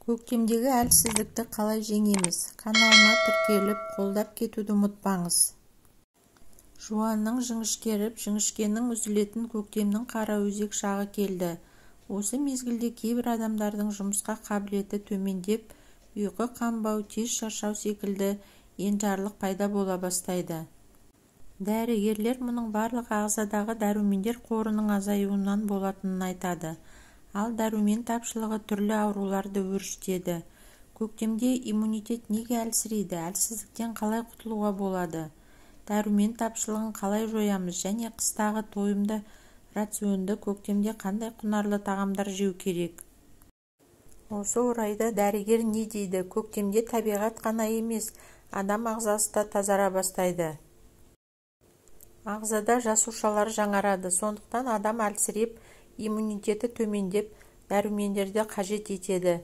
Көктемдегі әлсіздікті қалай жеңеміз? Каналыма тіркеліп, қолдап кетуді ұмытпаңыз. Жуанның жіңішкеріп, жіңішкенің үзілетін көктемнің қара өзек шағы келді. Осы мезгілде кейбір адамдардың жұмысқа қабілеті төмендеп, ұйқы қанбау, тез шаршау секілді енжарлық пайда бола бастайды. Дәрігерлер мұның барлығы ағзадағы дәрумендер қорының азаюынан болатынын айтады. Ал дәрумен тапшылығы түрлі ауруларды өршітеді. Көктемде иммунитет неге әлсірейді? Әлсіздіктен қалай құтылуға болады? Дәрумен тапшылығын қалай жоямыз? Және қыстағы тойымды рационды көктемде қандай құнарлы тағамдар жеу керек? Осы орайда дәрігер не дейді? Көктемде табиғат қана емес, адам ағзасы да тазара бастайды. Ағзада жасушалар жаңарады, сондықтан адам әлсіреп, иммунитеті төмендеп, дәрумендерді қажет етеді.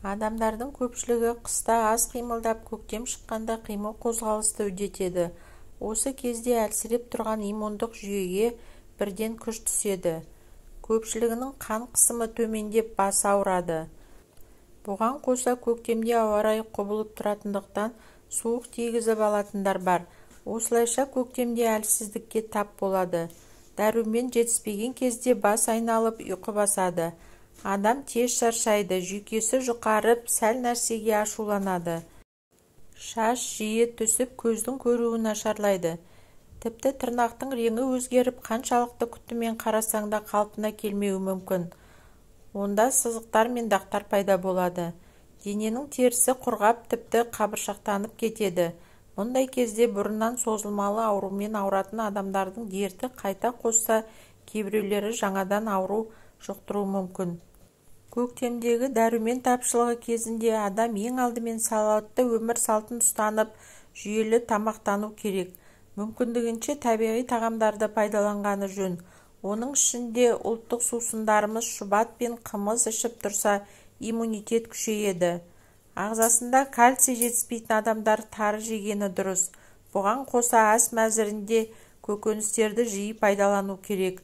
Адамдардың көпшілігі қыста аз қимылдап, көктем шыққанда қимыл қозғалысты үдетеді. Осы кезде әлсіреп тұрған иммундық жүйеге бірден күш түседі. Көпшілігінің қан қысымы төмендеп, басы ауырады. Бұған қоса көктемде ауа райы құбылып тұратындықтан суық тигізіп алатындар бар. Осылайша көктемде әлсіздікке тап болады. Дәрумен жетіспеген кезде бас айналып ұйқы басады. Адам тез шаршайды, жүйкесі жұқарып, сәл нәрсеге ашуланады. Шаш жиі түсіп, көздің көруі нашарлайды. Тіпті тырнақтың реңі өзгеріп, қаншалықты күтіммен қарасаң да қалпына келмеуі мүмкін. Онда сызықтар мен дақтар пайда болады. Дененің терісі құрғап, тіпті қабыршақтанып кетеді. Мұндай кезде бұрыннан созылмалы аурумен ауыратын адамдардың дерті қайта қосса, кейбіреулері жаңадан ауру жұқтыруы мүмкін. Көктемдегі дәрумен тапшылығы кезінде адам ең алдымен салауатты өмір салтын ұстанып, жүйелі тамақтану керек. Мүмкіндігінше табиғи тағамдарды пайдаланғаны жөн. Оның ішінде ұлттық сусындарымыз шұбат пен қымыз ішіп тұрса, иммунитет күшейеді. Ағзасында кальций жетіспейтін адамдар тары жегені дұрыс. Бұған қоса ас мәзірінде көкөністерді жиі пайдалану керек.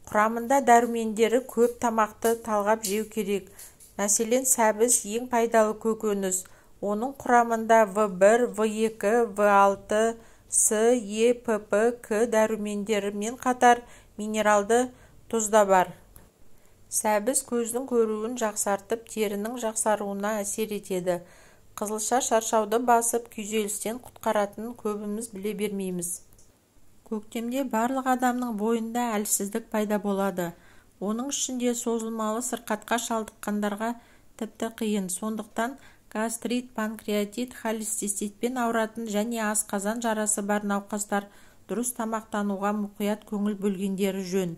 Құрамында дәрумендері көп тамақты талғап жеу керек. Мәселен, сәбіз ең пайдалы көкөніс. Оның құрамында В1, В2, В6, С, Е, ПП, К дәрумендерімен қатар минералды тұз да бар. Сәбіз көздің көруін жақсартып, терінің жақсаруына әсер етеді. Қызылша шаршауды басып, күйзелістен құтқаратынын көбіміз біле бермейміз. Көктемде барлық адамның бойында әлсіздік пайда болады. Оның ішінде созылмалы сырқатқа шалдыққандарға тіпті қиын. Сондықтан гастрит, панкреатит, холециститпен ауыратын және асқазан жарасы бар науқастар дұрыс тамақтануға мұқият көңіл бөлгендері жөн.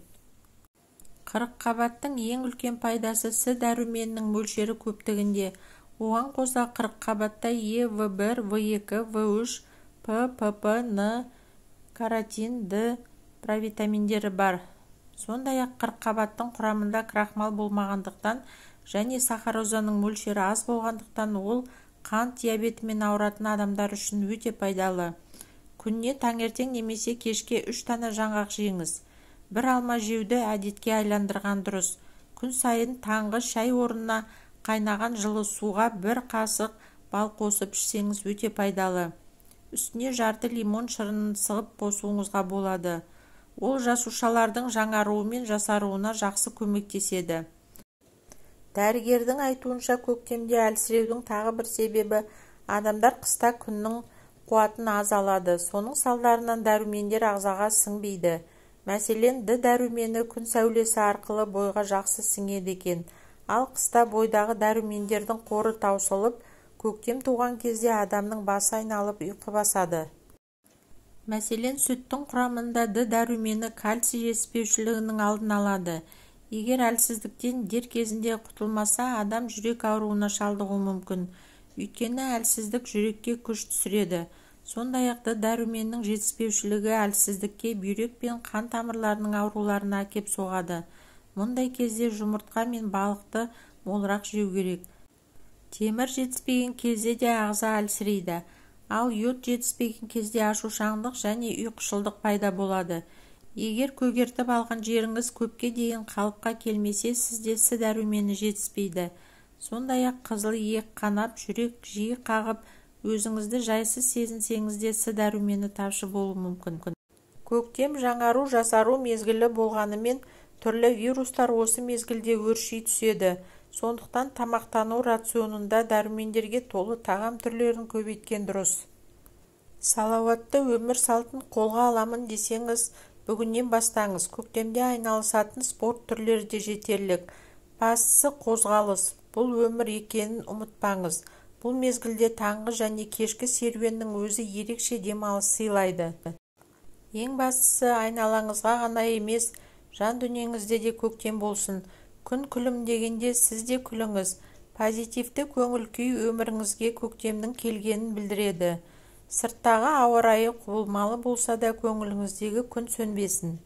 Қырыққабаттың ең үлкен пайдасы С дәруменінің мөлшері көптігінде. Оған қоса қырыққабатта Е, В1, В2, В3, П, ПП, Н, каротин, Д провитаминдері бар. Сондай-ақ қырыққабаттың құрамында крахмал болмағандықтан және сахарозаның мөлшері аз болғандықтан ол қант диабетімен ауыратын адамдар үшін өте пайдалы. Күніне таңертең немесе кешке 3 дана жаңғақ жеңіз. Бір алма жеуді әдетке айландырған дұрыс. Күн сайын таңғы шай орнына қайнаған жылы суға 1 қасық бал қосып ішсеңіз өте пайдалы. Үстіне жарты лимон шырынын сығып қосуыңызға болады. Ол жасушалардың жаңаруы мен жасаруына жақсы көмектеседі. Дәрігердің айтуынша көктемде әлсіреудің тағы бір себебі адамдар қыста күннің қуатын аз алады. Соның салдарынан дәрумендер ағзаға сіңбейді. Мәселен, Д дәрумені күн сәулесі арқылы бойға жақсы сіңеді екен. Ал қыста бойдағы дәрумендердің қоры таусылып, көктем туған кезде адамның басы айналып ұйқы басады. Мәселен, сүттің құрамында Д дәрумені кальций жетіспеушілігінің алдын алады. Егер әлсіздіктен дер кезінде құтылмаса, адам жүрек ауруына шалдығуы мүмкін. Өйткені әлсіздік жүрекке күш түсіреді. Сондай-ақ дәруменнің жетіспеушілігі әлсіздікке, бүйрек пен қан тамырларының ауруларына әкеп соғады. Мұндай кезде жұмыртқа мен балықты молырақ жеу керек. Темір жетіспеген кезде де ағза әлсірейді. Ал йод жетіспеген кезде ашушаңдық және ұйқышылдық пайда болады. Егер көгертіп алған жеріңіз көпке дейін қалыпқа келмесе, сізде С дәрумені жетіспейді. Сондай-ақ қызыл иек қанап, жүрек жиі қағып, өзіңізді жайсыз сезінсеңіз де С дәрумені тапшы болуы мүмкін. Көктем жаңару жасару мезгілі болғанымен түрлі вирустар осы мезгілде өрши түседі. Сондықтан тамақтану рационында дәрумендерге толы тағам түрлерін көбейткен дұрыс. Салауатты өмір салтын қолға аламын десеңіз, бүгіннен бастаңыз. Көктемде айналысатын спорт түрлері де жетерлік. Бастысы қозғалыс. Бұл өмір екенін ұмытпаңыз. Бұл мезгілде таңғы және кешкі серуеннің өзі ерекше демалыс сыйлайды. Ең бастысы айналаңызға ғана емес, жан дүниеңізде де көктем болсын. Күн күлімдегенде сіз де күліңіз. Позитивті көңіл-күй өміріңізге көктемнің келгенін білдіреді. Сырттағы ауа райы құбылмалы болса да көңіліңіздегі күн сөнбесін.